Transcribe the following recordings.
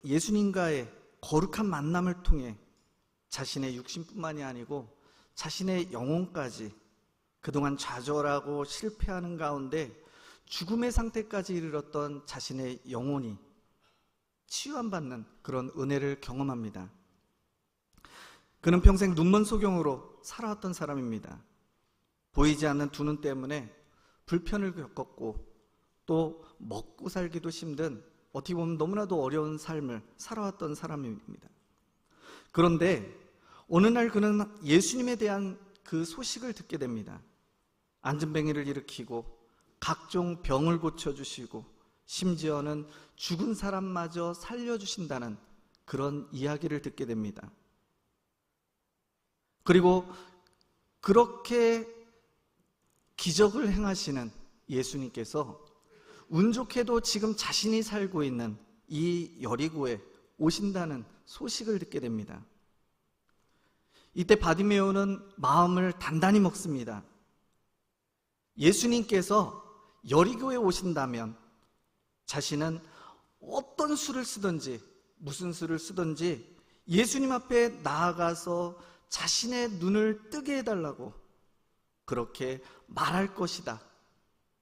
예수님과의 거룩한 만남을 통해 자신의 육신뿐만이 아니고 자신의 영혼까지 그동안 좌절하고 실패하는 가운데 죽음의 상태까지 이르렀던 자신의 영혼이 치유함받는 그런 은혜를 경험합니다. 그는 평생 눈먼 소경으로 살아왔던 사람입니다. 보이지 않는 두 눈 때문에 불편을 겪었고 또 먹고 살기도 힘든, 어떻게 보면 너무나도 어려운 삶을 살아왔던 사람입니다. 그런데 어느 날 그는 예수님에 대한 그 소식을 듣게 됩니다. 안진뱅이를 일으키고 각종 병을 고쳐주시고 심지어는 죽은 사람마저 살려주신다는 그런 이야기를 듣게 됩니다. 그리고 그렇게 기적을 행하시는 예수님께서 운 좋게도 지금 자신이 살고 있는 이 여리고에 오신다는 소식을 듣게 됩니다. 이때 바디메오는 마음을 단단히 먹습니다. 예수님께서 여리고에 오신다면 자신은 어떤 수를 쓰든지 무슨 수를 쓰든지 예수님 앞에 나아가서 자신의 눈을 뜨게 해달라고 그렇게 말할 것이다,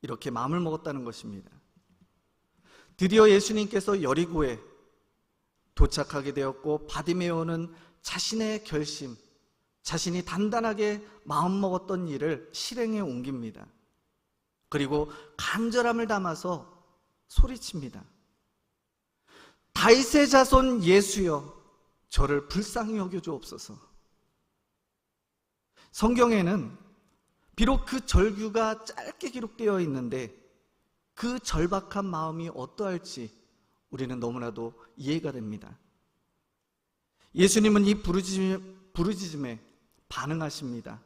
이렇게 마음을 먹었다는 것입니다. 드디어 예수님께서 여리고에 도착하게 되었고 바디메오는 자신의 결심, 자신이 단단하게 마음먹었던 일을 실행에 옮깁니다. 그리고 간절함을 담아서 소리칩니다. 다윗의 자손 예수여, 저를 불쌍히 여겨주옵소서. 성경에는 비록 그 절규가 짧게 기록되어 있는데 그 절박한 마음이 어떠할지 우리는 너무나도 이해가 됩니다. 예수님은 이 부르짖음에 반응하십니다.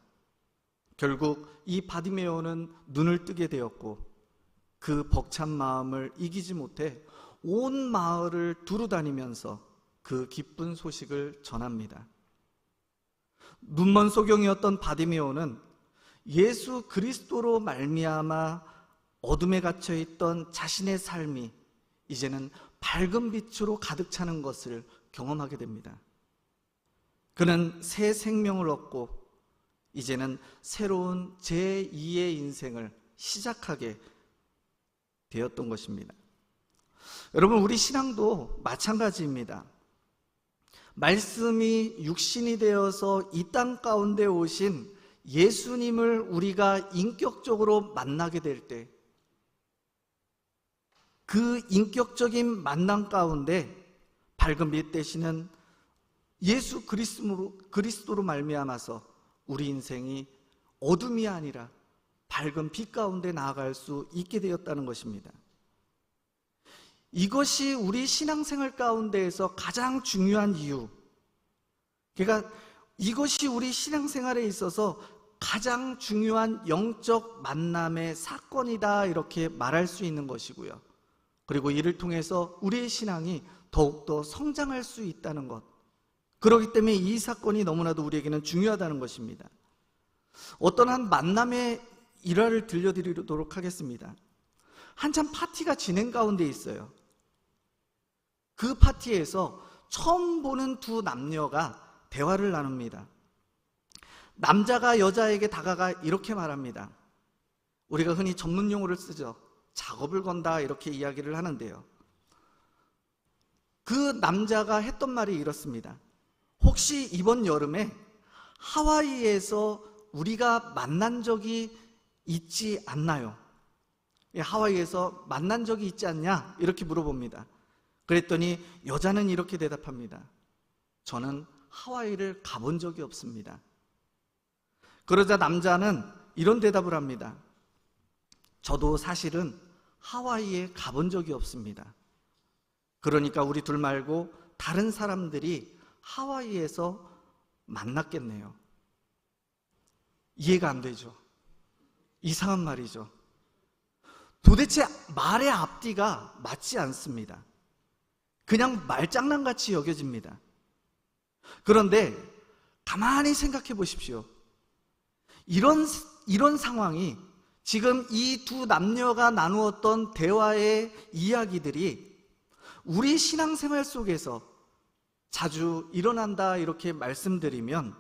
결국 이 바디메오는 눈을 뜨게 되었고 그 벅찬 마음을 이기지 못해 온 마을을 두루 다니면서 그 기쁜 소식을 전합니다. 눈먼 소경이었던 바디메오는 예수 그리스도로 말미암아 어둠에 갇혀있던 자신의 삶이 이제는 밝은 빛으로 가득 차는 것을 경험하게 됩니다. 그는 새 생명을 얻고 이제는 새로운 제2의 인생을 시작하게 되었던 것입니다. 여러분, 우리 신앙도 마찬가지입니다. 말씀이 육신이 되어서 이 땅 가운데 오신 예수님을 우리가 인격적으로 만나게 될 때 그 인격적인 만남 가운데 밝은 빛 되시는 예수 그리스도로 말미암아서 우리 인생이 어둠이 아니라 밝은 빛 가운데 나아갈 수 있게 되었다는 것입니다. 이것이 우리 신앙생활 가운데에서 가장 중요한 이유, 그러니까 이것이 우리 신앙생활에 있어서 가장 중요한 영적 만남의 사건이다, 이렇게 말할 수 있는 것이고요. 그리고 이를 통해서 우리의 신앙이 더욱더 성장할 수 있다는 것, 그렇기 때문에 이 사건이 너무나도 우리에게는 중요하다는 것입니다. 어떤 한 만남의 일화를 들려드리도록 하겠습니다. 한참 파티가 진행 가운데 있어요. 그 파티에서 처음 보는 두 남녀가 대화를 나눕니다. 남자가 여자에게 다가가 이렇게 말합니다. 우리가 흔히 전문 용어를 쓰죠. 작업을 건다, 이렇게 이야기를 하는데요. 그 남자가 했던 말이 이렇습니다. 혹시 이번 여름에 하와이에서 우리가 만난 적이 있지 않나요? 하와이에서 만난 적이 있지 않냐? 이렇게 물어봅니다. 그랬더니 여자는 이렇게 대답합니다. 저는 하와이를 가본 적이 없습니다. 그러자 남자는 이런 대답을 합니다. 저도 사실은 하와이에 가본 적이 없습니다. 그러니까 우리 둘 말고 다른 사람들이 하와이에서 만났겠네요. 이해가 안 되죠? 이상한 말이죠. 도대체 말의 앞뒤가 맞지 않습니다. 그냥 말장난같이 여겨집니다. 그런데 가만히 생각해 보십시오. 이런 상황이 지금 이 두 남녀가 나누었던 대화의 이야기들이 우리 신앙생활 속에서 자주 일어난다 이렇게 말씀드리면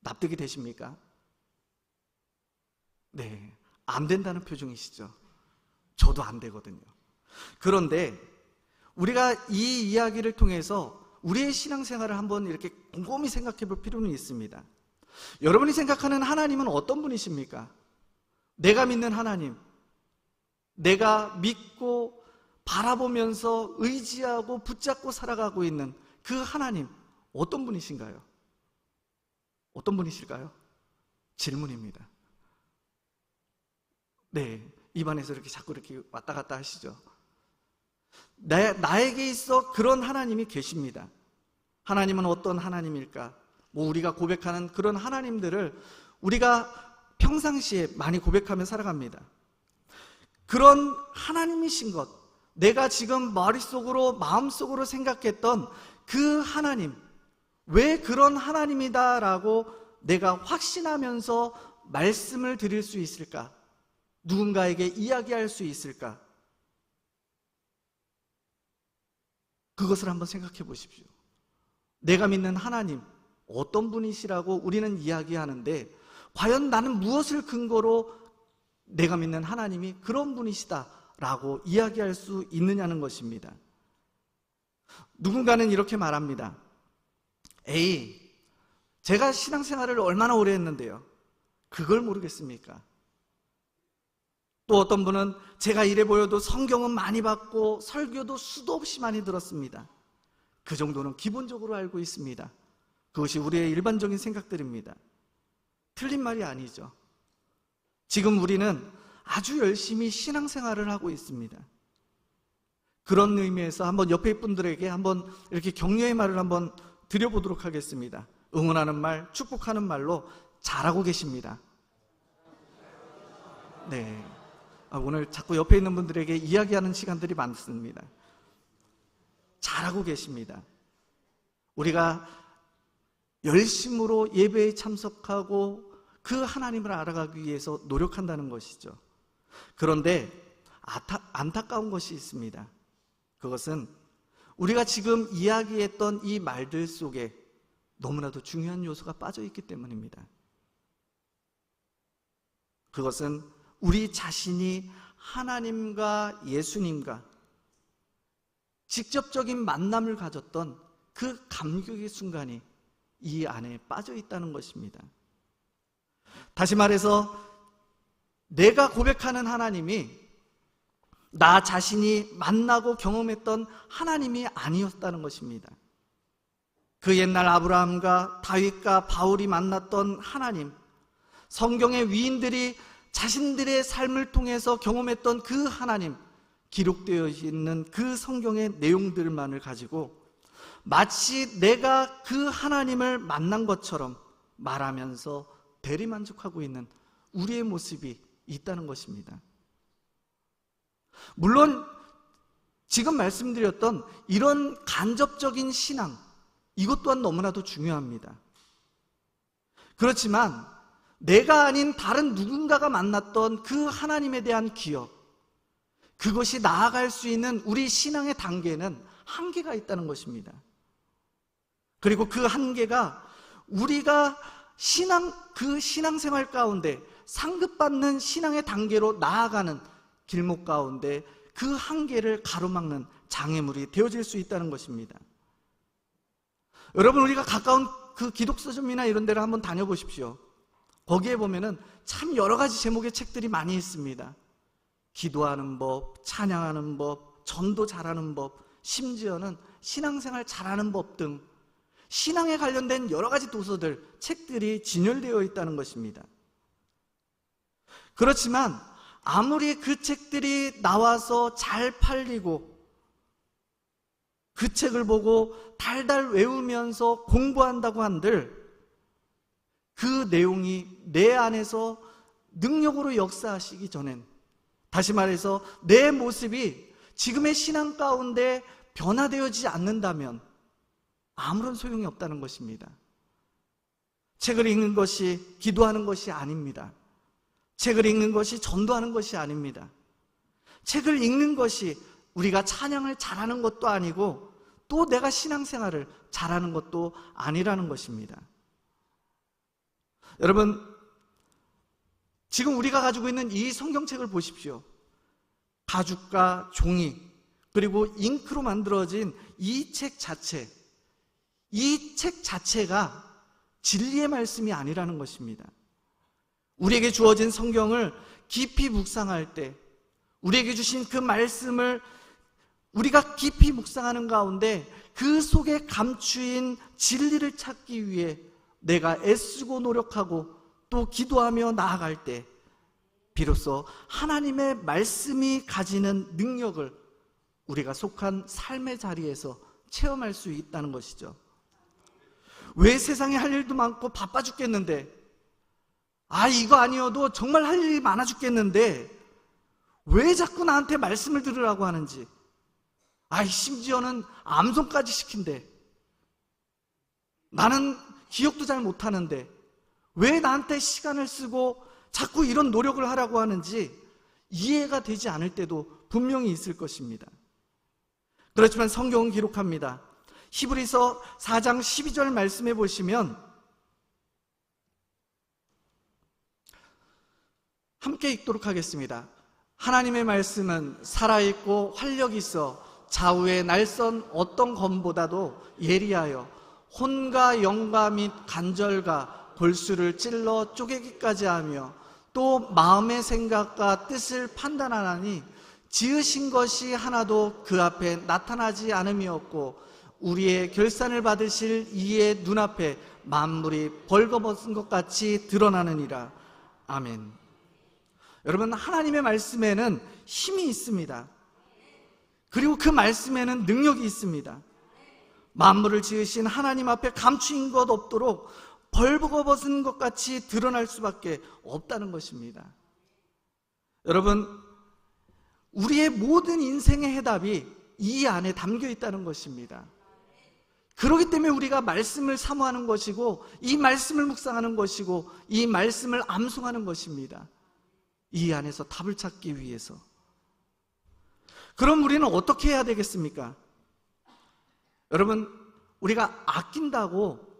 납득이 되십니까? 네, 안 된다는 표정이시죠? 저도 안 되거든요. 그런데 우리가 이 이야기를 통해서 우리의 신앙생활을 한번 이렇게 곰곰이 생각해 볼 필요는 있습니다. 여러분이 생각하는 하나님은 어떤 분이십니까? 내가 믿는 하나님, 내가 믿고 바라보면서 의지하고 붙잡고 살아가고 있는 그 하나님, 어떤 분이신가요? 어떤 분이실까요? 질문입니다. 네, 입안에서 이렇게 자꾸 이렇게 왔다 갔다 하시죠. 나에게 있어 그런 하나님이 계십니다. 하나님은 어떤 하나님일까? 우리가 고백하는 그런 하나님들을 우리가 평상시에 많이 고백하며 살아갑니다. 그런 하나님이신 것, 내가 지금 머릿속으로 마음속으로 생각했던 그 하나님, 왜 그런 하나님이다라고 내가 확신하면서 말씀을 드릴 수 있을까? 누군가에게 이야기할 수 있을까? 그것을 한번 생각해 보십시오. 내가 믿는 하나님, 어떤 분이시라고 우리는 이야기하는데 과연 나는 무엇을 근거로 내가 믿는 하나님이 그런 분이시다라고 이야기할 수 있느냐는 것입니다. 누군가는 이렇게 말합니다. 에이, 제가 신앙생활을 얼마나 오래 했는데요, 그걸 모르겠습니까? 또 어떤 분은 제가 이래 보여도 성경은 많이 봤고 설교도 수도 없이 많이 들었습니다. 그 정도는 기본적으로 알고 있습니다. 그것이 우리의 일반적인 생각들입니다. 틀린 말이 아니죠. 지금 우리는 아주 열심히 신앙생활을 하고 있습니다. 그런 의미에서 한번 옆에 분들에게 한번 이렇게 격려의 말을 한번 드려보도록 하겠습니다. 응원하는 말, 축복하는 말로 잘하고 계십니다. 네, 오늘 자꾸 옆에 있는 분들에게 이야기하는 시간들이 많습니다. 잘하고 계십니다. 우리가 열심으로 예배에 참석하고 그 하나님을 알아가기 위해서 노력한다는 것이죠. 그런데 안타까운 것이 있습니다. 그것은 우리가 지금 이야기했던 이 말들 속에 너무나도 중요한 요소가 빠져 있기 때문입니다. 그것은 우리 자신이 하나님과 예수님과 직접적인 만남을 가졌던 그 감격의 순간이 이 안에 빠져 있다는 것입니다. 다시 말해서 내가 고백하는 하나님이 나 자신이 만나고 경험했던 하나님이 아니었다는 것입니다. 그 옛날 아브라함과 다윗과 바울이 만났던 하나님, 성경의 위인들이 자신들의 삶을 통해서 경험했던 그 하나님, 기록되어 있는 그 성경의 내용들만을 가지고 마치 내가 그 하나님을 만난 것처럼 말하면서 대리만족하고 있는 우리의 모습이 있다는 것입니다. 물론 지금 말씀드렸던 이런 간접적인 신앙, 이것 또한 너무나도 중요합니다. 그렇지만 내가 아닌 다른 누군가가 만났던 그 하나님에 대한 기억, 그것이 나아갈 수 있는 우리 신앙의 단계는 한계가 있다는 것입니다. 그리고 그 한계가 우리가 그 신앙생활 가운데 상급받는 신앙의 단계로 나아가는 길목 가운데 그 한계를 가로막는 장애물이 되어질 수 있다는 것입니다. 여러분, 우리가 가까운 그 기독서점이나 이런 데를 한번 다녀보십시오. 거기에 보면은 참 여러 가지 제목의 책들이 많이 있습니다. 기도하는 법, 찬양하는 법, 전도 잘하는 법, 심지어는 신앙생활 잘하는 법 등 신앙에 관련된 여러 가지 도서들, 책들이 진열되어 있다는 것입니다. 그렇지만 아무리 그 책들이 나와서 잘 팔리고 그 책을 보고 달달 외우면서 공부한다고 한들 그 내용이 내 안에서 능력으로 역사하시기 전엔, 다시 말해서 내 모습이 지금의 신앙 가운데 변화되어지지 않는다면 아무런 소용이 없다는 것입니다. 책을 읽는 것이 기도하는 것이 아닙니다. 책을 읽는 것이 전도하는 것이 아닙니다. 책을 읽는 것이 우리가 찬양을 잘하는 것도 아니고 또 내가 신앙생활을 잘하는 것도 아니라는 것입니다. 여러분, 지금 우리가 가지고 있는 이 성경책을 보십시오. 가죽과 종이 그리고 잉크로 만들어진 이 책 자체가 진리의 말씀이 아니라는 것입니다. 우리에게 주어진 성경을 깊이 묵상할 때 우리에게 주신 그 말씀을 우리가 깊이 묵상하는 가운데 그 속에 감추인 진리를 찾기 위해 내가 애쓰고 노력하고 또 기도하며 나아갈 때 비로소 하나님의 말씀이 가지는 능력을 우리가 속한 삶의 자리에서 체험할 수 있다는 것이죠. 왜 세상에 할 일도 많고 바빠 죽겠는데, 이거 아니어도 정말 할 일이 많아 죽겠는데 왜 자꾸 나한테 말씀을 들으라고 하는지, 심지어는 암송까지 시킨대. 나는 기억도 잘 못하는데 왜 나한테 시간을 쓰고 자꾸 이런 노력을 하라고 하는지 이해가 되지 않을 때도 분명히 있을 것입니다. 그렇지만 성경은 기록합니다. 히브리서 4장 12절 말씀해 보시면 함께 읽도록 하겠습니다. 하나님의 말씀은 살아있고 활력이 있어 좌우의 날선 어떤 검보다도 예리하여 혼과 영과 및 간절과 골수를 찔러 쪼개기까지 하며 또 마음의 생각과 뜻을 판단하나니 지으신 것이 하나도 그 앞에 나타나지 않음이 없고 우리의 결산을 받으실 이의 눈앞에 만물이 벌거벗은 것 같이 드러나느니라. 아멘. 여러분, 하나님의 말씀에는 힘이 있습니다. 그리고 그 말씀에는 능력이 있습니다. 만물을 지으신 하나님 앞에 감추인 것 없도록 벌거벗은 것 같이 드러날 수밖에 없다는 것입니다. 여러분, 우리의 모든 인생의 해답이 이 안에 담겨 있다는 것입니다. 그렇기 때문에 우리가 말씀을 사모하는 것이고 이 말씀을 묵상하는 것이고 이 말씀을 암송하는 것입니다. 이 안에서 답을 찾기 위해서. 그럼 우리는 어떻게 해야 되겠습니까? 여러분, 우리가 아낀다고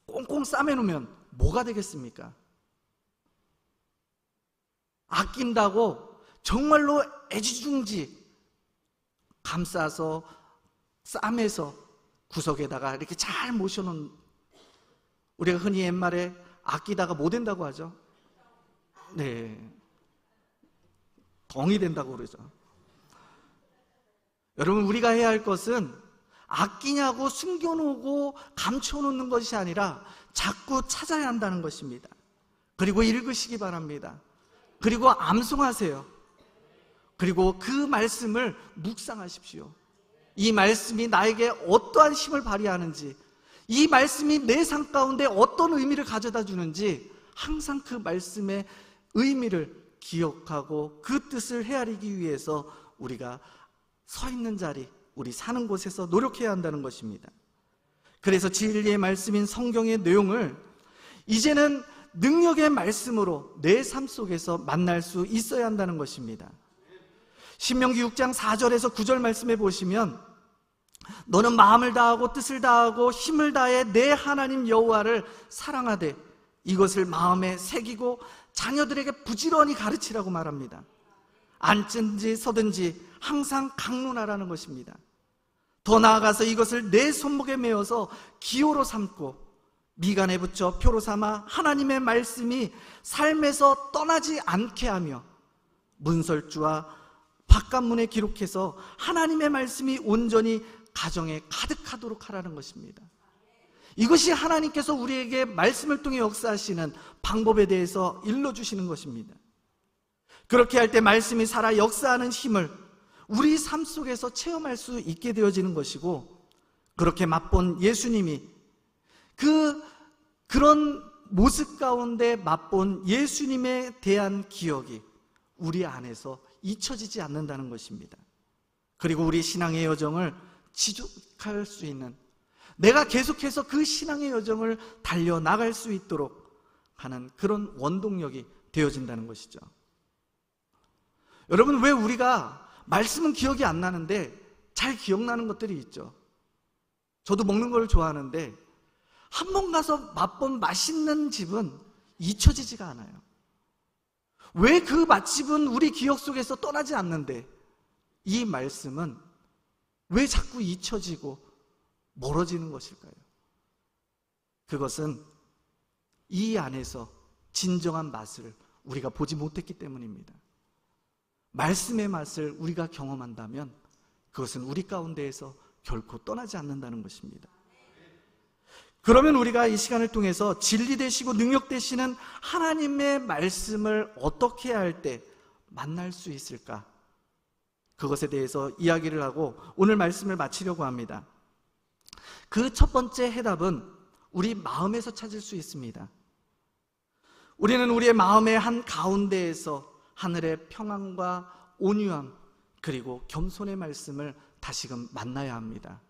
꽁꽁 싸매놓으면 뭐가 되겠습니까? 아낀다고 정말로 애지중지 감싸서 싸매서 구석에다가 이렇게 잘 모셔놓은, 우리가 흔히 옛말에 아끼다가 뭐 된다고 하죠? 네, 덩이 된다고 그러죠. 여러분, 우리가 해야 할 것은 아끼냐고 숨겨놓고 감춰놓는 것이 아니라 자꾸 찾아야 한다는 것입니다. 그리고 읽으시기 바랍니다. 그리고 암송하세요. 그리고 그 말씀을 묵상하십시오. 이 말씀이 나에게 어떠한 힘을 발휘하는지, 이 말씀이 내 삶 가운데 어떤 의미를 가져다 주는지 항상 그 말씀의 의미를 기억하고 그 뜻을 헤아리기 위해서 우리가 서 있는 자리, 우리 사는 곳에서 노력해야 한다는 것입니다. 그래서 진리의 말씀인 성경의 내용을 이제는 능력의 말씀으로 내 삶 속에서 만날 수 있어야 한다는 것입니다. 신명기 6장 4절에서 9절 말씀해 보시면 너는 마음을 다하고 뜻을 다하고 힘을 다해 내 하나님 여호와를 사랑하되 이것을 마음에 새기고 자녀들에게 부지런히 가르치라고 말합니다. 앉든지 서든지 항상 강론하라는 것입니다. 더 나아가서 이것을 내 손목에 메어서 기호로 삼고 미간에 붙여 표로 삼아 하나님의 말씀이 삶에서 떠나지 않게 하며 문설주와 바깥문에 기록해서 하나님의 말씀이 온전히 가정에 가득하도록 하라는 것입니다. 이것이 하나님께서 우리에게 말씀을 통해 역사하시는 방법에 대해서 일러주시는 것입니다. 그렇게 할 때 말씀이 살아 역사하는 힘을 우리 삶 속에서 체험할 수 있게 되어지는 것이고, 그렇게 맛본 예수님이 그런 모습 가운데 맛본 예수님에 대한 기억이 우리 안에서 잊혀지지 않는다는 것입니다. 그리고 우리 신앙의 여정을 지속할 수 있는, 내가 계속해서 그 신앙의 여정을 달려나갈 수 있도록 하는 그런 원동력이 되어진다는 것이죠. 여러분, 왜 우리가 말씀은 기억이 안 나는데 잘 기억나는 것들이 있죠. 저도 먹는 걸 좋아하는데 한 번 가서 맛본 맛있는 집은 잊혀지지가 않아요. 왜 그 맛집은 우리 기억 속에서 떠나지 않는데 이 말씀은 왜 자꾸 잊혀지고 멀어지는 것일까요? 그것은 이 안에서 진정한 맛을 우리가 보지 못했기 때문입니다. 말씀의 맛을 우리가 경험한다면 그것은 우리 가운데에서 결코 떠나지 않는다는 것입니다. 그러면 우리가 이 시간을 통해서 진리 되시고 능력 되시는 하나님의 말씀을 어떻게 해야 할 때 만날 수 있을까? 그것에 대해서 이야기를 하고 오늘 말씀을 마치려고 합니다. 그 첫 번째 해답은 우리 마음에서 찾을 수 있습니다. 우리는 우리의 마음의 한 가운데에서 하늘의 평안과 온유함 그리고 겸손의 말씀을 다시금 만나야 합니다.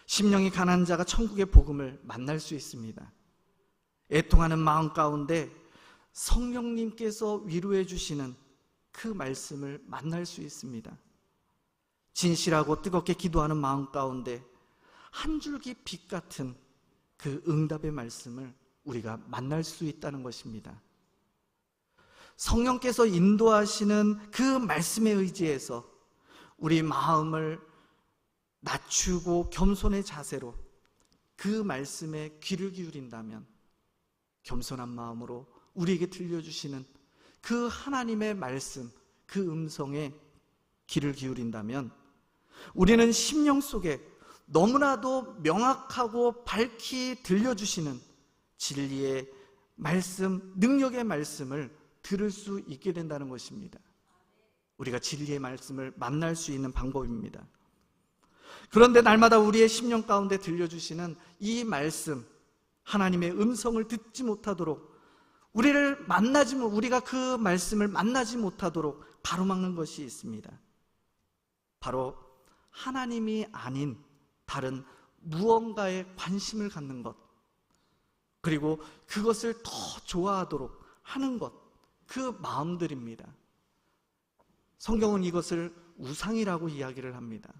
심령이 가난한 자가 천국의 복음을 만날 수 있습니다. 애통하는 마음 가운데 성령님께서 위로해 주시는 그 말씀을 만날 수 있습니다. 진실하고 뜨겁게 기도하는 마음 가운데 한 줄기 빛 같은 그 응답의 말씀을 우리가 만날 수 있다는 것입니다. 성령께서 인도하시는 그 말씀에 의지해서 우리 마음을 낮추고 겸손의 자세로 그 말씀에 귀를 기울인다면, 겸손한 마음으로 우리에게 들려주시는 그 하나님의 말씀, 그 음성에 귀를 기울인다면 우리는 심령 속에 너무나도 명확하고 밝히 들려주시는 진리의 말씀, 능력의 말씀을 들을 수 있게 된다는 것입니다. 우리가 진리의 말씀을 만날 수 있는 방법입니다. 그런데 날마다 우리의 심령 가운데 들려주시는 이 말씀, 하나님의 음성을 듣지 못하도록, 우리가 그 말씀을 만나지 못하도록 가로막는 것이 있습니다. 바로 하나님이 아닌 다른 무언가에 관심을 갖는 것, 그리고 그것을 더 좋아하도록 하는 것, 그 마음들입니다. 성경은 이것을 우상이라고 이야기를 합니다.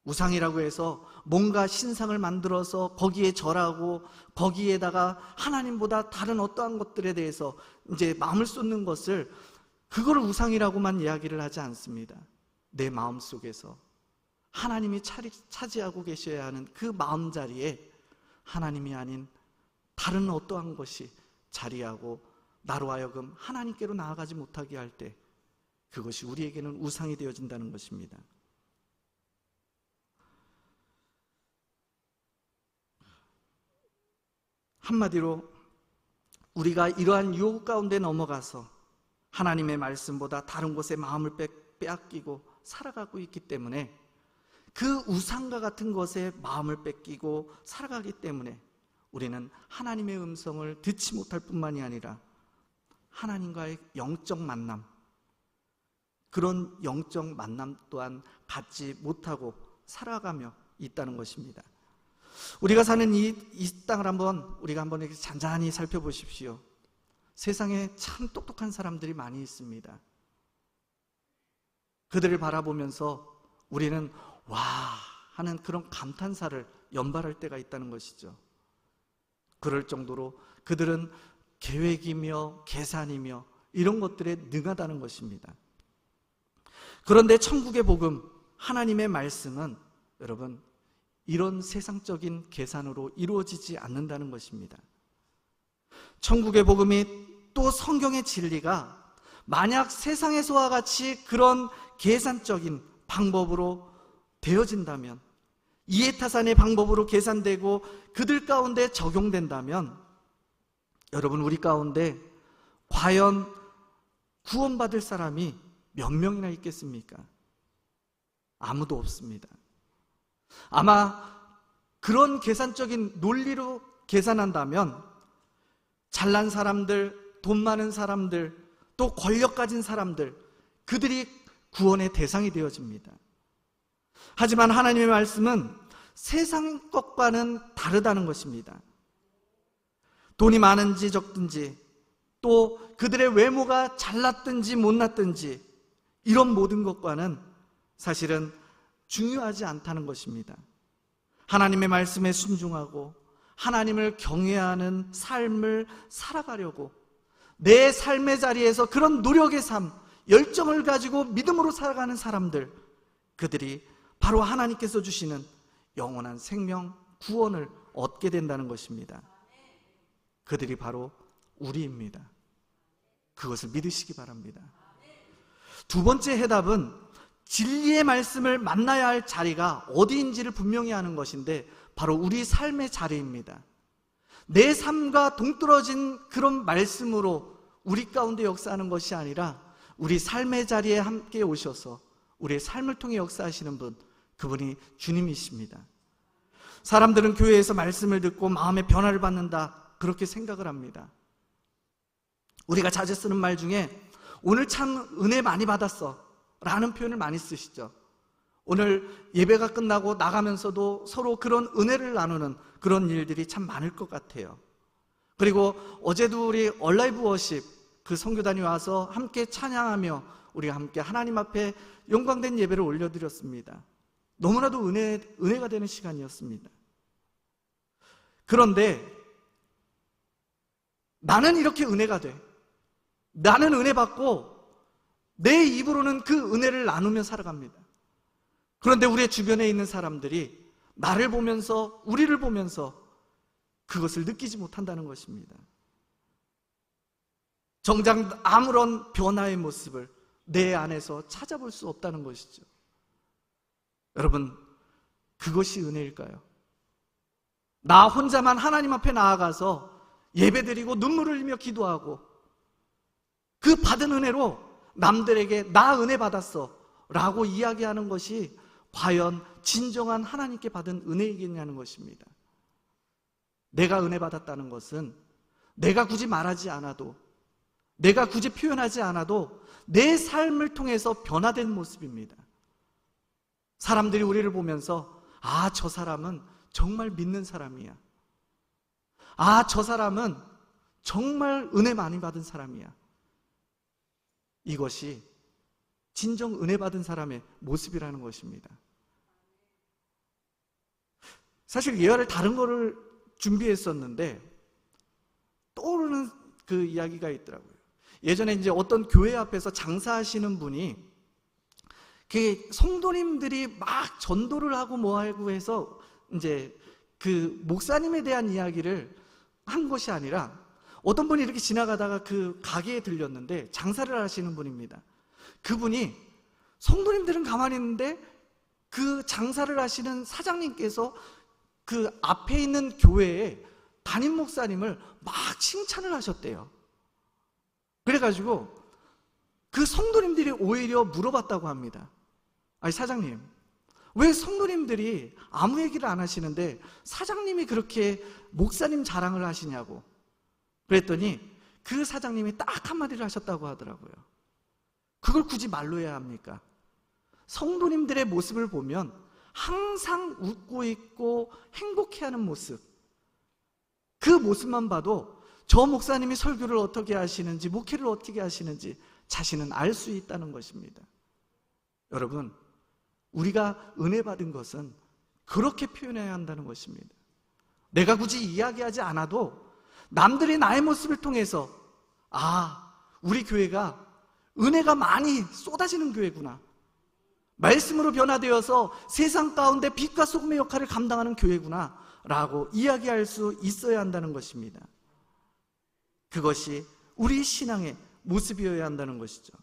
우상이라고 해서 뭔가 신상을 만들어서 거기에 절하고 거기에다가 하나님보다 다른 어떠한 것들에 대해서 이제 마음을 쏟는 것을, 그걸 우상이라고만 이야기를 하지 않습니다. 내 마음 속에서 하나님이 차지하고 계셔야 하는 그 마음자리에 하나님이 아닌 다른 어떠한 것이 자리하고 나로 하여금 하나님께로 나아가지 못하게 할 때 그것이 우리에게는 우상이 되어진다는 것입니다. 한마디로 우리가 이러한 유혹 가운데 넘어가서 하나님의 말씀보다 다른 곳에 마음을 빼앗기고 살아가고 있기 때문에, 그 우상과 같은 것에 마음을 뺏기고 살아가기 때문에 우리는 하나님의 음성을 듣지 못할 뿐만이 아니라 하나님과의 영적 만남, 그런 영적 만남 또한 갖지 못하고 살아가며 있다는 것입니다. 우리가 사는 이 땅을 우리가 한번 이렇게 잔잔히 살펴보십시오. 세상에 참 똑똑한 사람들이 많이 있습니다. 그들을 바라보면서 우리는 와 하는 그런 감탄사를 연발할 때가 있다는 것이죠. 그럴 정도로 그들은 계획이며 계산이며 이런 것들에 능하다는 것입니다. 그런데 천국의 복음, 하나님의 말씀은 여러분 이런 세상적인 계산으로 이루어지지 않는다는 것입니다. 천국의 복음이, 또 성경의 진리가 만약 세상에서와 같이 그런 계산적인 방법으로 되어진다면, 이해타산의 방법으로 계산되고 그들 가운데 적용된다면, 여러분 우리 가운데 과연 구원받을 사람이 몇 명이나 있겠습니까? 아무도 없습니다. 아마 그런 계산적인 논리로 계산한다면 잘난 사람들, 돈 많은 사람들, 또 권력 가진 사람들, 그들이 구원의 대상이 되어집니다. 하지만 하나님의 말씀은 세상 것과는 다르다는 것입니다. 돈이 많은지 적든지, 또 그들의 외모가 잘났든지 못났든지, 이런 모든 것과는 사실은 중요하지 않다는 것입니다. 하나님의 말씀에 순종하고 하나님을 경외하는 삶을 살아가려고 내 삶의 자리에서 그런 노력의 삶, 열정을 가지고 믿음으로 살아가는 사람들, 그들이 바로 하나님께서 주시는 영원한 생명, 구원을 얻게 된다는 것입니다. 그들이 바로 우리입니다. 그것을 믿으시기 바랍니다. 두 번째 해답은 진리의 말씀을 만나야 할 자리가 어디인지를 분명히 하는 것인데 바로 우리 삶의 자리입니다. 내 삶과 동떨어진 그런 말씀으로 우리 가운데 역사하는 것이 아니라 우리 삶의 자리에 함께 오셔서 우리의 삶을 통해 역사하시는 분, 그분이 주님이십니다. 사람들은 교회에서 말씀을 듣고 마음의 변화를 받는다, 그렇게 생각을 합니다. 우리가 자주 쓰는 말 중에 오늘 참 은혜 많이 받았어 라는 표현을 많이 쓰시죠. 오늘 예배가 끝나고 나가면서도 서로 그런 은혜를 나누는 그런 일들이 참 많을 것 같아요. 그리고 어제도 우리 얼라이브 워십 그 선교단이 와서 함께 찬양하며 우리가 함께 하나님 앞에 영광된 예배를 올려드렸습니다. 너무나도 은혜가 되는 시간이었습니다. 그런데 나는 이렇게 은혜가 돼. 나는 은혜 받고 내 입으로는 그 은혜를 나누며 살아갑니다. 그런데 우리의 주변에 있는 사람들이 나를 보면서, 우리를 보면서 그것을 느끼지 못한다는 것입니다. 정작 아무런 변화의 모습을 내 안에서 찾아볼 수 없다는 것이죠. 여러분, 그것이 은혜일까요? 나 혼자만 하나님 앞에 나아가서 예배드리고 눈물을 흘리며 기도하고 그 받은 은혜로 남들에게 나 은혜 받았어 라고 이야기하는 것이 과연 진정한 하나님께 받은 은혜이겠냐는 것입니다. 내가 은혜 받았다는 것은 내가 굳이 말하지 않아도, 내가 굳이 표현하지 않아도 내 삶을 통해서 변화된 모습입니다. 사람들이 우리를 보면서 아, 저 사람은 정말 믿는 사람이야. 아, 저 사람은 정말 은혜 많이 받은 사람이야. 이것이 진정 은혜 받은 사람의 모습이라는 것입니다. 사실 예화를 다른 거를 준비했었는데 떠오르는 그 이야기가 있더라고요. 예전에 이제 어떤 교회 앞에서 장사하시는 분이 그 성도님들이 막 전도를 하고 뭐 하고 해서 이제 그 목사님에 대한 이야기를 한 것이 아니라 어떤 분이 이렇게 지나가다가 그 가게에 들렸는데 장사를 하시는 분입니다. 그분이 성도님들은 가만히 있는데 그 장사를 하시는 사장님께서 그 앞에 있는 교회에 담임 목사님을 막 칭찬을 하셨대요. 그래가지고 그 성도님들이 오히려 물어봤다고 합니다. 아니, 사장님, 왜 성도님들이 아무 얘기를 안 하시는데 사장님이 그렇게 목사님 자랑을 하시냐고. 그랬더니 그 사장님이 딱 한마디를 하셨다고 하더라고요. 그걸 굳이 말로 해야 합니까? 성도님들의 모습을 보면 항상 웃고 있고 행복해하는 모습, 그 모습만 봐도 저 목사님이 설교를 어떻게 하시는지, 목회를 어떻게 하시는지 자신은 알 수 있다는 것입니다. 여러분, 우리가 은혜 받은 것은 그렇게 표현해야 한다는 것입니다. 내가 굳이 이야기하지 않아도 남들이 나의 모습을 통해서 아, 우리 교회가 은혜가 많이 쏟아지는 교회구나, 말씀으로 변화되어서 세상 가운데 빛과 소금의 역할을 감당하는 교회구나 라고 이야기할 수 있어야 한다는 것입니다. 그것이 우리 신앙의 모습이어야 한다는 것이죠.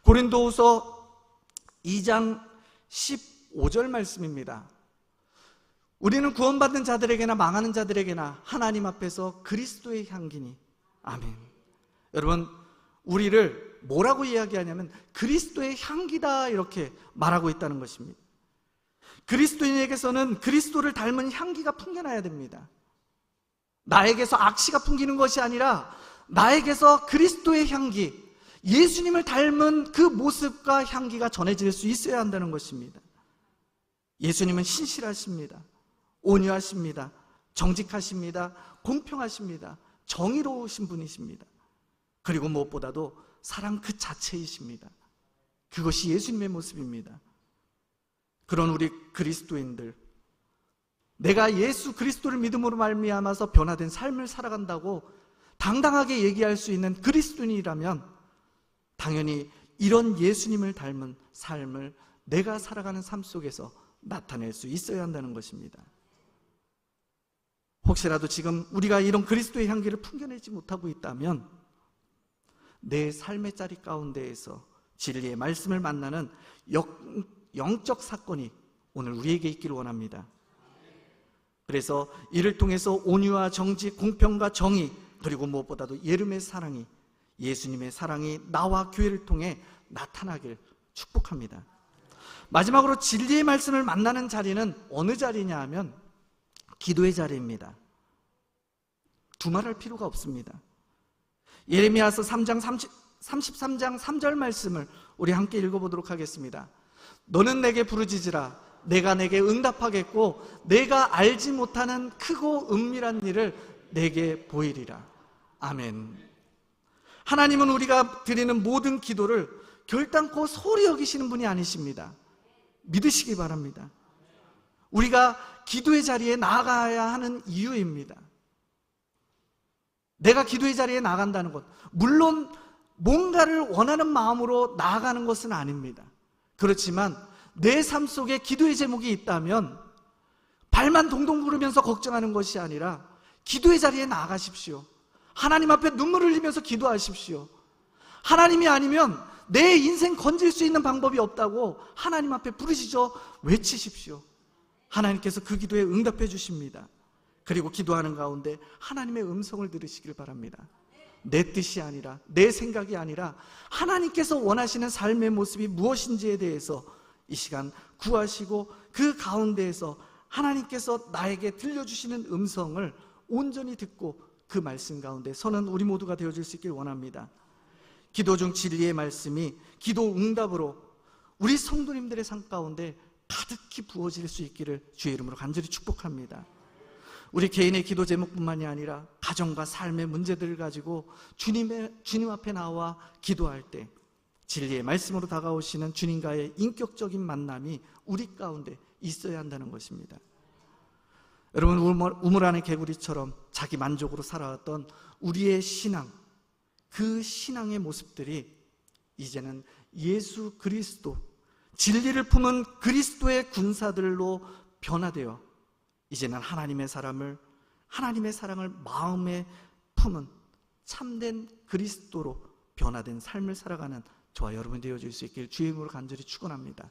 고린도후서 2장 15절 말씀입니다. 우리는 구원받는 자들에게나 망하는 자들에게나 하나님 앞에서 그리스도의 향기니. 아멘. 여러분, 우리를 뭐라고 이야기하냐면 그리스도의 향기다, 이렇게 말하고 있다는 것입니다. 그리스도인에게서는 그리스도를 닮은 향기가 풍겨나야 됩니다. 나에게서 악취가 풍기는 것이 아니라 나에게서 그리스도의 향기, 예수님을 닮은 그 모습과 향기가 전해질 수 있어야 한다는 것입니다. 예수님은 신실하십니다. 온유하십니다. 정직하십니다. 공평하십니다. 정의로우신 분이십니다. 그리고 무엇보다도 사랑 그 자체이십니다. 그것이 예수님의 모습입니다. 그런 우리 그리스도인들, 내가 예수 그리스도를 믿음으로 말미암아서 변화된 삶을 살아간다고 당당하게 얘기할 수 있는 그리스도인이라면 당연히 이런 예수님을 닮은 삶을 내가 살아가는 삶 속에서 나타낼 수 있어야 한다는 것입니다. 혹시라도 지금 우리가 이런 그리스도의 향기를 풍겨내지 못하고 있다면 내 삶의 자리 가운데에서 진리의 말씀을 만나는 영적 사건이 오늘 우리에게 있기를 원합니다. 그래서 이를 통해서 온유와 정직, 공평과 정의, 그리고 무엇보다도 예름의 사랑이, 예수님의 사랑이 나와 교회를 통해 나타나길 축복합니다. 마지막으로 진리의 말씀을 만나는 자리는 어느 자리냐 하면 기도의 자리입니다. 두말할 필요가 없습니다. 예레미야서 33장 3절 말씀을 우리 함께 읽어보도록 하겠습니다. 너는 내게 부르짖으라. 내가 내게 응답하겠고 내가 알지 못하는 크고 은밀한 일을 내게 보이리라. 아멘. 하나님은 우리가 드리는 모든 기도를 결단코 소홀히 여기시는 분이 아니십니다. 믿으시기 바랍니다. 우리가 기도의 자리에 나아가야 하는 이유입니다. 내가 기도의 자리에 나간다는 것, 물론 뭔가를 원하는 마음으로 나아가는 것은 아닙니다. 그렇지만 내 삶 속에 기도의 제목이 있다면 발만 동동 구르면서 걱정하는 것이 아니라 기도의 자리에 나아가십시오. 하나님 앞에 눈물을 흘리면서 기도하십시오. 하나님이 아니면 내 인생 건질 수 있는 방법이 없다고 하나님 앞에 부르짖어 외치십시오. 하나님께서 그 기도에 응답해 주십니다. 그리고 기도하는 가운데 하나님의 음성을 들으시길 바랍니다. 내 뜻이 아니라, 내 생각이 아니라 하나님께서 원하시는 삶의 모습이 무엇인지에 대해서 이 시간 구하시고 그 가운데에서 하나님께서 나에게 들려주시는 음성을 온전히 듣고 그 말씀 가운데 서는 우리 모두가 되어줄 수 있길 원합니다. 기도 중 진리의 말씀이 기도 응답으로 우리 성도님들의 삶 가운데 가득히 부어질 수 있기를 주의 이름으로 간절히 축복합니다. 우리 개인의 기도 제목뿐만이 아니라 가정과 삶의 문제들을 가지고 주님 앞에 나와 기도할 때 진리의 말씀으로 다가오시는 주님과의 인격적인 만남이 우리 가운데 있어야 한다는 것입니다. 여러분, 우물 안의 개구리처럼 자기 만족으로 살아왔던 우리의 신앙, 그 신앙의 모습들이 이제는 예수 그리스도, 진리를 품은 그리스도의 군사들로 변화되어 이제는 하나님의 사랑을 마음에 품은 참된 그리스도로 변화된 삶을 살아가는 저와 여러분 되어줄 수 있길 주의 이름으로 간절히 축원합니다.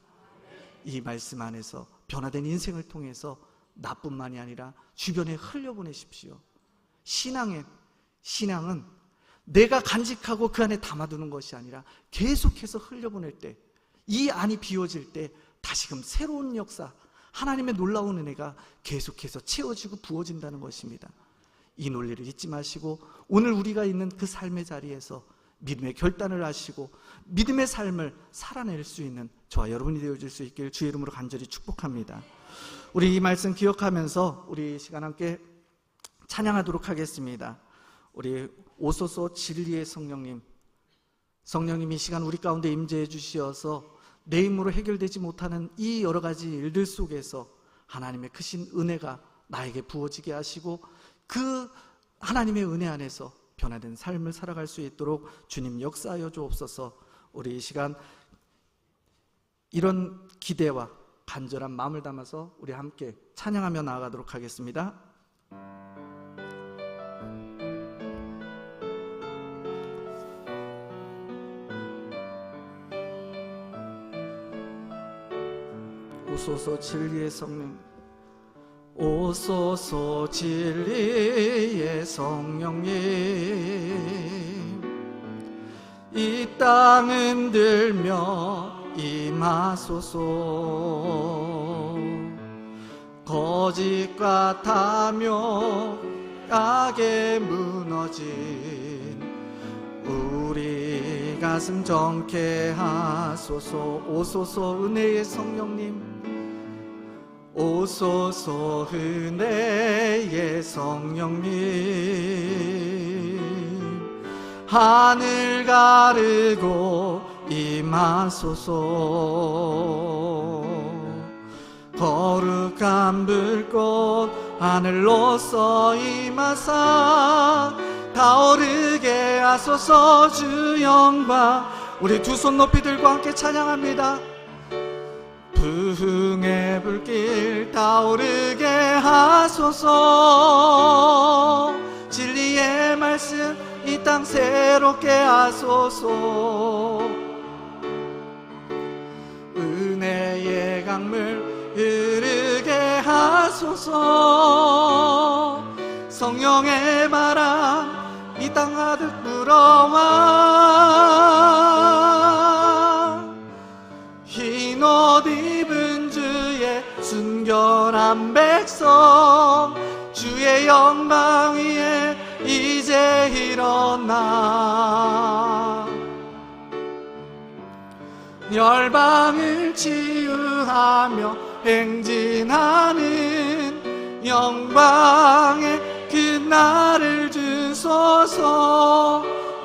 이 말씀 안에서 변화된 인생을 통해서 나뿐만이 아니라 주변에 흘려보내십시오. 신앙은 내가 간직하고 그 안에 담아두는 것이 아니라 계속해서 흘려보낼 때, 이 안이 비워질 때 다시금 새로운 역사, 하나님의 놀라운 은혜가 계속해서 채워지고 부어진다는 것입니다. 이 논리를 잊지 마시고 오늘 우리가 있는 그 삶의 자리에서 믿음의 결단을 하시고 믿음의 삶을 살아낼 수 있는 저와 여러분이 되어줄 수 있길 주의 이름으로 간절히 축복합니다. 우리 이 말씀 기억하면서 우리 시간 함께 찬양하도록 하겠습니다. 우리 오소서 진리의 성령님, 성령님이 이 시간 우리 가운데 임재해 주시어서 내 힘으로 해결되지 못하는 이 여러 가지 일들 속에서 하나님의 크신 은혜가 나에게 부어지게 하시고 그 하나님의 은혜 안에서 변화된 삶을 살아갈 수 있도록 주님 역사하여 주옵소서. 우리 이 시간 이런 기대와 간절한 마음을 담아서 우리 함께 찬양하며 나아가도록 하겠습니다. 오소서 진리의 성령, 오소서 진리의 성령님, 이 땅 흔들며 임하소서. 거짓 같으며 악에 무너진 우리 가슴 정케 하소서. 오소서 은혜의 성령님, 오소서 은혜의 성령님, 하늘 가르고 임하소서. 거룩한 불꽃 하늘로서 임하사 타오르게 하소서. 주 영광. 우리 두 손 높이 들고 함께 찬양합니다. 부흥의 불길 타오르게 하소서. 진리의 말씀 이 땅 새롭게 하소서. 은혜의 강물 흐르게 하소서. 성령의 바람 이 땅 가득 불어와 흰 옷 입은 주의 순결한 백성 주의 영광 위에 이제 일어나 열방을 치유하며 행진하는 영광의 그 날을 주소서.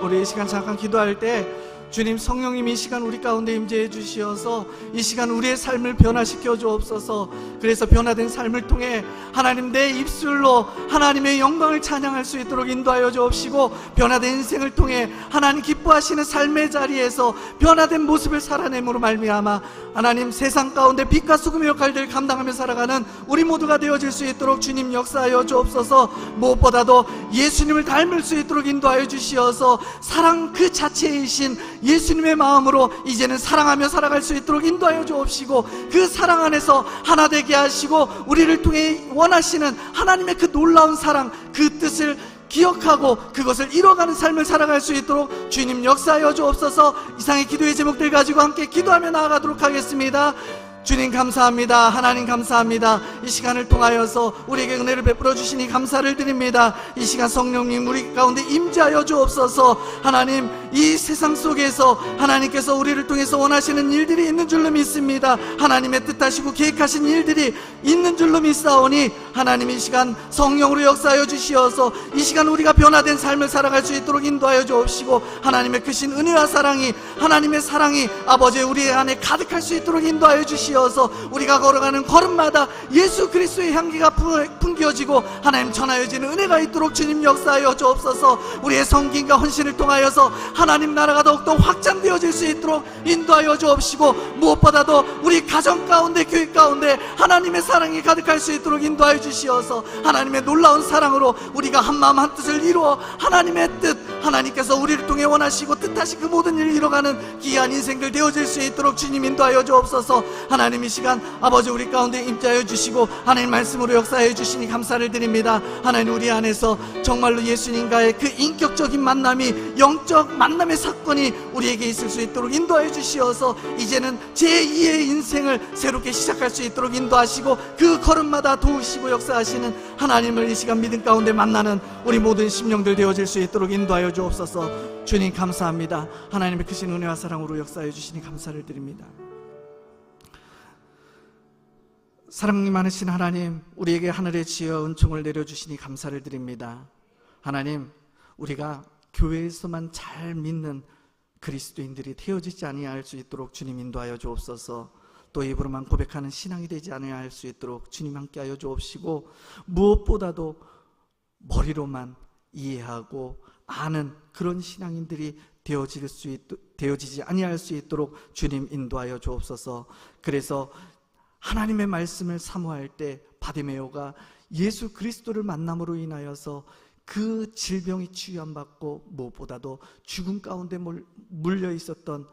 우리 이 시간 잠깐 기도할 때 주님, 성령님 이 시간 우리 가운데 임재해 주시어서 이 시간 우리의 삶을 변화시켜 주옵소서. 그래서 변화된 삶을 통해 하나님 내 입술로 하나님의 영광을 찬양할 수 있도록 인도하여 주옵시고, 변화된 인생을 통해 하나님 기뻐하시는 삶의 자리에서 변화된 모습을 살아냄으로 말미암아 하나님 세상 가운데 빛과 소금의 역할들을 감당하며 살아가는 우리 모두가 되어질 수 있도록 주님 역사하여 주옵소서. 무엇보다도 예수님을 닮을 수 있도록 인도하여 주시어서 사랑 그 자체이신 예수님의 마음으로 이제는 사랑하며 살아갈 수 있도록 인도하여 주옵시고, 그 사랑 안에서 하나 되게 하시고 우리를 통해 원하시는 하나님의 그 놀라운 사랑, 그 뜻을 기억하고 그것을 이뤄가는 삶을 살아갈 수 있도록 주님 역사하여 주옵소서. 이상의 기도의 제목들 가지고 함께 기도하며 나아가도록 하겠습니다. 주님 감사합니다. 하나님 감사합니다. 이 시간을 통하여서 우리에게 은혜를 베풀어 주시니 감사를 드립니다. 이 시간 성령님 우리 가운데 임재하여 주옵소서. 하나님 이 세상 속에서 하나님께서 우리를 통해서 원하시는 일들이 있는 줄로 믿습니다. 하나님의 뜻하시고 계획하신 일들이 있는 줄로 믿사오니 하나님 이 시간 성령으로 역사하여 주시어서 이 시간 우리가 변화된 삶을 살아갈 수 있도록 인도하여 주옵시고, 하나님의 크신 은혜와 사랑이, 하나님의 사랑이 아버지 우리 안에 가득할 수 있도록 인도하여 주시옵소서. 우리가 걸어가는 걸음마다 예수 그리스도의 향기가 풍겨지고 하나님 전하여지는 은혜가 있도록 주님 역사하여 주옵소서. 우리의 성김과 헌신을 통하여서 하나님 나라가 더욱더 확장되어질 수 있도록 인도하여 주옵시고, 무엇보다도 우리 가정 가운데 교회 가운데 하나님의 사랑이 가득할 수 있도록 인도하여 주시어서 하나님의 놀라운 사랑으로 우리가 한마음 한뜻을 이루어 하나님의 뜻, 하나님께서 우리를 통해 원하시고 뜻하신 그 모든 일을 이뤄가는 귀한 인생들 되어질 수 있도록 주님 인도하여 주옵소서. 하나님 이 시간 아버지 우리 가운데 임재하여 주시고 하나님 말씀으로 역사해 주시니 감사를 드립니다. 하나님 우리 안에서 정말로 예수님과의 그 인격적인 만남이, 영적 만남의 사건이 우리에게 있을 수 있도록 인도하여 주시어서 이제는 제2의 인생을 새롭게 시작할 수 있도록 인도하시고 그 걸음마다 도우시고 역사하시는 하나님을 이 시간 믿음 가운데 만나는 우리 모든 심령들 되어질 수 있도록 인도하여 주옵소서. 주님 감사합니다. 하나님의 크신 은혜와 사랑으로 역사해 주시니 감사를 드립니다. 사랑이 많으신 하나님, 우리에게 하늘의 지혜와 은총을 내려주시니 감사를 드립니다. 하나님, 우리가 교회에서만 잘 믿는 그리스도인들이 되어지지 아니할 수 있도록 주님 인도하여 주옵소서. 또 입으로만 고백하는 신앙이 되지 않아야 할 수 있도록 주님 함께하여 주옵시고, 무엇보다도 머리로만 이해하고 아는 그런 신앙인들이 되어지지 아니할 수 있도록 주님 인도하여 주옵소서. 그래서 하나님의 말씀을 사모할 때 바디메오가 예수 그리스도를 만남으로 인하여서 그 질병이 치유함받고 무엇보다도 죽음 가운데 머물러 있었던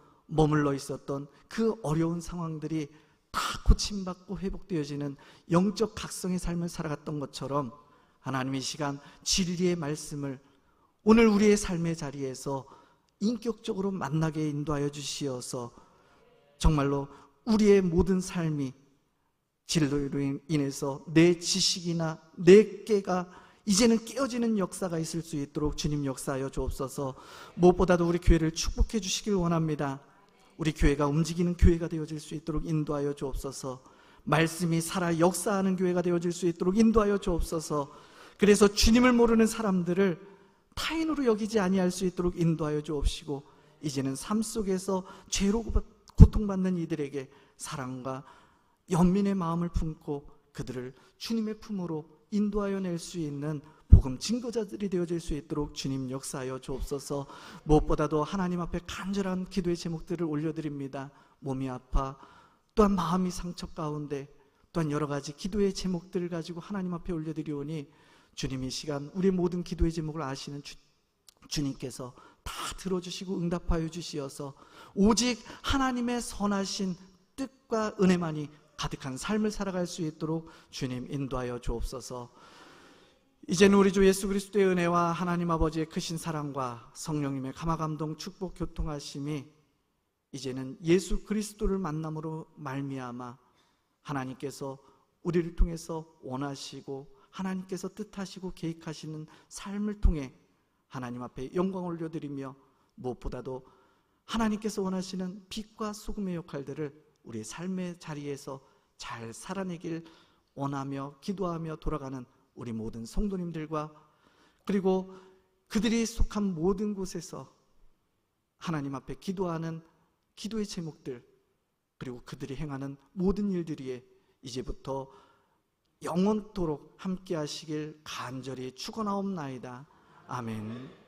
그 어려운 상황들이 다 고침받고 회복되어지는 영적 각성의 삶을 살아갔던 것처럼, 하나님 이 시간 진리의 말씀을 오늘 우리의 삶의 자리에서 인격적으로 만나게 인도하여 주시어서 정말로 우리의 모든 삶이 진로로 인해서 내 지식이나 내 깨가 이제는 깨어지는 역사가 있을 수 있도록 주님 역사하여 주옵소서. 무엇보다도 우리 교회를 축복해 주시길 원합니다. 우리 교회가 움직이는 교회가 되어질 수 있도록 인도하여 주옵소서. 말씀이 살아 역사하는 교회가 되어질 수 있도록 인도하여 주옵소서. 그래서 주님을 모르는 사람들을 타인으로 여기지 아니할 수 있도록 인도하여 주옵시고, 이제는 삶 속에서 죄로 고통받는 이들에게 사랑과 연민의 마음을 품고 그들을 주님의 품으로 인도하여 낼 수 있는 복음 증거자들이 되어질 수 있도록 주님 역사하여 주옵소서. 무엇보다도 하나님 앞에 간절한 기도의 제목들을 올려드립니다. 몸이 아파, 또한 마음이 상처 가운데, 또한 여러 가지 기도의 제목들을 가지고 하나님 앞에 올려드리오니 주님 이 시간 우리의 모든 기도의 제목을 아시는 주님께서 다 들어주시고 응답하여 주시어서 오직 하나님의 선하신 뜻과 은혜만이 가득한 삶을 살아갈 수 있도록 주님 인도하여 주옵소서. 이제는 우리 주 예수 그리스도의 은혜와 하나님 아버지의 크신 사랑과 성령님의 감화감동 축복 교통하심이 이제는 예수 그리스도를 만남으로 말미암아 하나님께서 우리를 통해서 원하시고 하나님께서 뜻하시고 계획하시는 삶을 통해 하나님 앞에 영광을 올려드리며 무엇보다도 하나님께서 원하시는 빛과 소금의 역할들을 우리의 삶의 자리에서 잘 살아내길 원하며 기도하며 돌아가는 우리 모든 성도님들과 그리고 그들이 속한 모든 곳에서 하나님 앞에 기도하는 기도의 제목들 그리고 그들이 행하는 모든 일들이 이제부터 영원토록 함께 하시길 간절히 축원하옵나이다. 아멘.